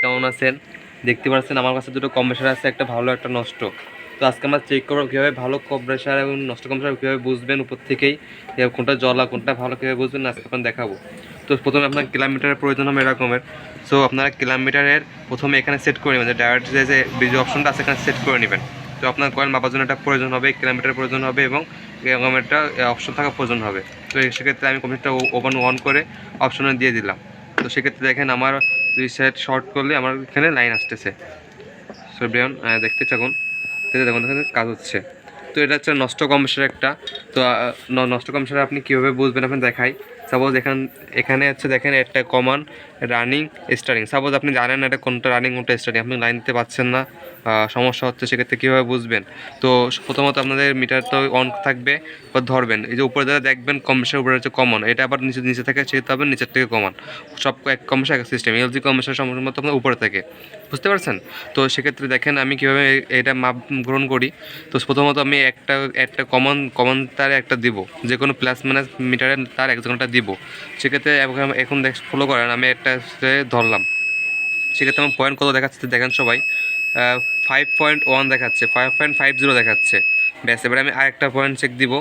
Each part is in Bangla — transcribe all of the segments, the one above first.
কেমন আছেন? দেখতে পাচ্ছেন আমার কাছে দুটো কম্প্রেসার আছে, একটা ভালো একটা নষ্ট। তো আজকে আমরা চেক করবো কীভাবে ভালো কম্প্রেসার এবং নষ্ট কম্প্রেসার কীভাবে বুঝবেন উপর থেকেই, কোনটা জ্বলা কোনটা ভালো কীভাবে বুঝবেন আজকে আপনার দেখাবো। তো প্রথমে আপনার কিলোমিটারের প্রয়োজন হবে এরকমের। সো আপনারা কিলোমিটারের প্রথমে এখানে সেট করে নেবেন, যে ডাইরেক্ট যে বিজু অপশনটা আছে এখানে সেট করে নেবেন। তো আপনার কয়েল মাপার জন্য একটা প্রয়োজন হবে, কিলোমিটার প্রয়োজন হবে এবং এরকম একটা অপশন থাকা প্রয়োজন হবে। তো সেক্ষেত্রে আমি কম্পিউটারটা ওপেন অন করে অপশনে দিয়ে দিলাম। তো সেক্ষেত্রে দেখেন আমার দুই সাইড শর্ট করলে আমার এখানে লাইন আসতেছে। সো ব্রেন দেখতে থাকুন, দেখুন এখানে কাজ হচ্ছে। তো এটা হচ্ছে নষ্ট কম্প্রেসার একটা। তো নষ্ট কম্প্রেসার আপনি কীভাবে বুঝবেন আপনি দেখাই। সাপোজ এখানে হচ্ছে দেখেন একটা কমান রানিং স্টার্টিং। সাপোজ আপনি জানেন এটা কোনটা রানিং কোনটা স্টার্টিং, আপনি লাইন দিতে পারছেন না, সমস্যা হচ্ছে, সেক্ষেত্রে কীভাবে বুঝবেন? তো প্রথমত আপনাদের মিটার তো অন থাকবে বা ধরবেন, এই যে উপরে যারা দেখবেন কম্প্রেসার উপরে হচ্ছে কমন, এটা আবার নিচে থেকে সেটা হবে নিচের থেকে কমান। সব এক কম্প্রেসার এক সিস্টেম, এলজি কম্প্রেসার সম্পূর্ণ আপনার উপরে থেকে, বুঝতে পারছেন? তো সেক্ষেত্রে দেখেন আমি কীভাবে এটা মাপ গ্রহণ করি। তো প্রথমত আমি একটা কমন তারে একটা দিব, যে কোনো প্লাস মাইনাস মিটারের তার একজনটা দিব। সেক্ষেত্রে এখন ফলো করেন, আমি একটা ধরলাম, সেক্ষেত্রে আমার পয়েন্ট কত দেখাচ্ছে দেখেন সবাই, 5.1 দেখাচ্ছে, 5.50 দেখাচ্ছে। ব্যাস, এবারে আমি আরেকটা পয়েন্ট চেক দিব।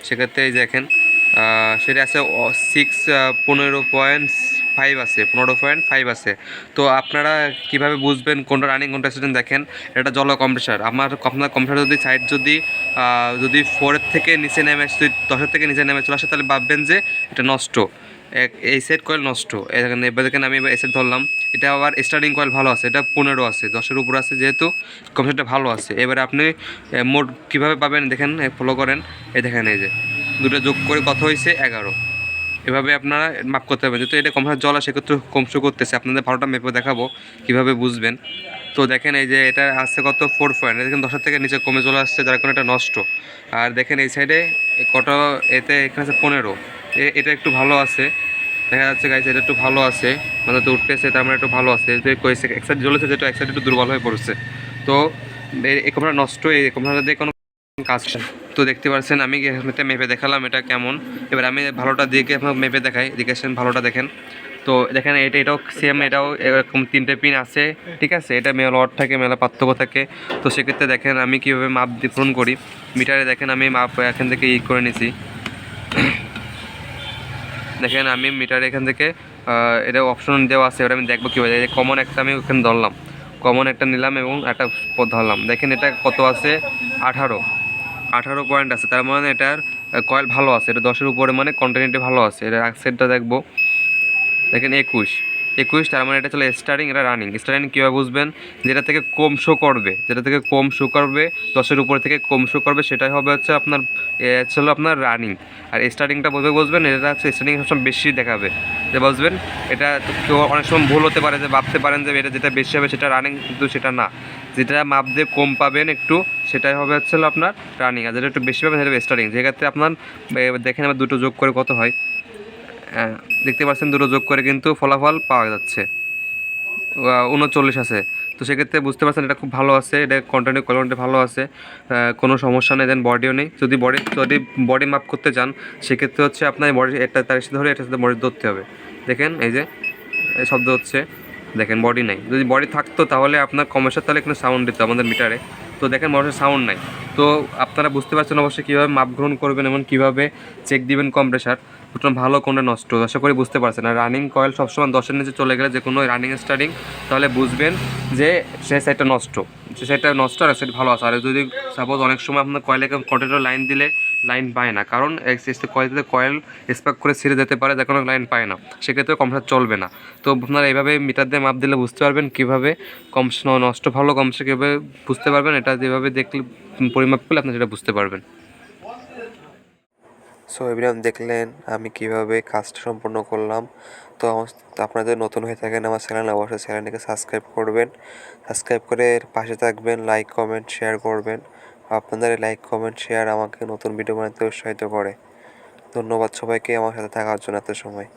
সেক্ষেত্রে এই দেখেন সেটা আছে 15.5 আছে, 15.5 আছে। তো আপনারা কীভাবে বুঝবেন কোনটা রানিং কোনটা স্টুডেন্ট? দেখেন এটা জল কম্প্রেসার, আপনার কম্প্রেসার যদি সাইড যদি 4-এর থেকে নিচে নেমে, যদি 10-এর থেকে নিচে নেমে চলে আসে, তাহলে ভাববেন যে এটা নষ্ট, এই সেট কয়েল নষ্ট। এবার দেখেন আমি এবার সেট ধরলাম, এটা আবার স্টার্টিং কয়েল ভালো আছে, এটা 15 আছে, 10-এর উপর আছে, যেহেতু কম্পিউটারটা ভালো আছে। এবারে আপনি মোট কীভাবে পাবেন দেখেন, ফলো করেন। এই দেখেন এই যে দুটো যোগ করে কত হয়েছে 11। এভাবে আপনারা মাপ করতে পারবেন। যেহেতু এটা কম্পিউটার জল সেক্ষেত্রে কমশো করতেছে, আপনাদের ভালোটা মেপে দেখাবো কীভাবে বুঝবেন। তো দেখেন এই যে এটা আসছে কত 4 পয়েন্ট, দেখেন 10-এর থেকে নিচে কমে চলে আসছে, যার কারণে এটা নষ্ট। আর দেখেন এই সাইডে কত, এতে এখানে আছে 15, এটা একটু ভালো আছে, দেখা যাচ্ছে গাইস এটা একটু ভালো আছে, মানে তো উঠতেছে, তার মানে একটু ভালো আছে। যে এক সাইড জ্বলেছে, যেটা এক সাইড একটু দুর্বল হয়ে পড়ছে। তো এই কমরা নষ্ট, এই কমরা দিয়ে কোনো কাজ। তো দেখতে পাচ্ছেন আমি মেপে দেখালাম এটা কেমন। এবার আমি ভালোটা দিয়ে আপনার মেপে দেখাই, দেখেছেন ভালোটা দেখেন। তো দেখেন এটাও সেম, এটাও এরকম 3টে পিন আছে, ঠিক আছে। এটা মেলা ওয়াট থাকে, মেলা পার্থক্য থাকে। তো সেক্ষেত্রে দেখেন আমি কীভাবে মাপ পূরণ করি মিটারে। দেখেন আমি মাপ এখান থেকে করে নিছি। দেখেন আমি মিটার এখান থেকে এটা অপশন দেওয়া আছে, এবার আমি দেখবো কীভাবে। কমন একটা আমি ওখানে ধরলাম, কমন একটা নিলাম এবং একটা ধরলাম। দেখেন এটা কত আছে, 18 পয়েন্ট আছে, তার মানে এটার কয়েল ভালো আছে, এটা 10-এর উপরে, মানে কন্টিনিউটি ভালো আছে। এটা সেটটা দেখবো, দেখেন 21, তার মানে এটা চলে স্টার্টিং, এটা রানিং। স্টার্টিং কীভাবে বুঝবেন? যেটা থেকে কম শো করবে, 10-এর উপরে থেকে কম শো করবে, সেটাই হবে হচ্ছে আপনার ছিল আপনার রানিং। আর স্টার্টিংটা বুঝবেন, এটা হচ্ছে স্টার্টিং সবসময় বেশি দেখাবে, যে বুঝবেন। এটা কেউ অনেক সময় ভুল হতে পারে, যে ভাবতে পারেন যে এটা যেটা বেশি হবে সেটা রানিং, কিন্তু সেটা না। যেটা মাপ দিয়ে কম পাবেন একটু, সেটাই হবে হচ্ছে আপনার রানিং, আর যেটা একটু বেশি পাবেন সেটা স্টার্টিং। যেক্ষেত্রে আপনার দেখেন আবার দুটো যোগ করে কত হয়, দেখতে পাচ্ছেন দুটো যোগ করে কিন্তু ফলাফল পাওয়া যাচ্ছে 39 আছে। তো সেক্ষেত্রে বুঝতে পারছেন এটা খুব ভালো আছে, এটা কন্টিনিউ কোয়ালিটি ভালো আছে, কোনো সমস্যা নেই। দেন বডিও নেই। যদি বডি মাপ করতে চান, সেক্ষেত্রে হচ্ছে আপনার বডি একটা তার সাথে ধরে এটার সাথে বডি ধরতে হবে। দেখেন এই যে শব্দ হচ্ছে, দেখেন বডি নাই। যদি বডি থাকতো তাহলে আপনার কমার্শিয়াল, তাহলে কিন্তু সাউন্ড দিত আমাদের মিটারে। তো দেখেন মানুষের সাউন্ড নাই। তো আপনারা বুঝতে পারছেন অবশ্যই কীভাবে মাপ গ্রহণ করবেন এবং কীভাবে চেক দিবেন কম্প্রেসার কোনটা ভালো কোনটা নষ্ট, আশা করি বুঝতে পারছেন। আর রানিং কয়েল সবসময় 10-এর নিচে চলে গেলে, যে কোনো রানিং স্টার্টিং, তাহলে বুঝবেন যে সেই সাইডটা নষ্ট, যে সাইডটা নষ্ট আর সাইড ভালো আছে। আর যদি সাপোজ অনেক সময় আপনার কয়েলে কন্টিনিউ লাইন দিলে লাইন পায় না, কারণ কয়েল স্পার্ক করে ছিঁড়ে যেতে পারে, যে কোনো লাইন পায় না, সেক্ষেত্রে কম্প্রেসার চলবে না। তো আপনারা এইভাবে মিটার দিয়ে মাপ দিলে বুঝতে পারবেন কীভাবে নষ্ট ভালো কমছে, কীভাবে বুঝতে পারবেন। এটা যেভাবে দেখলে পরিমাপ করলে আপনি সেটা বুঝতে পারবেন। সো এভরিওয়ান, দেখলেন আমি কিভাবে কাজটা সম্পন্ন করলাম। তো আপনাদের নতুন হয়ে থাকেন আমার চ্যানেল, অবশ্যই চ্যানেলটিকে সাবস্ক্রাইব করবেন, সাবস্ক্রাইব করে পাশে থাকবেন, লাইক কমেন্ট শেয়ার করবেন। আপনাদের লাইক কমেন্ট শেয়ার আমাকে নতুন ভিডিও বানাতে উৎসাহিত করে। ধন্যবাদ সবাইকে আমার সাথে থাকার জন্য এত সময়।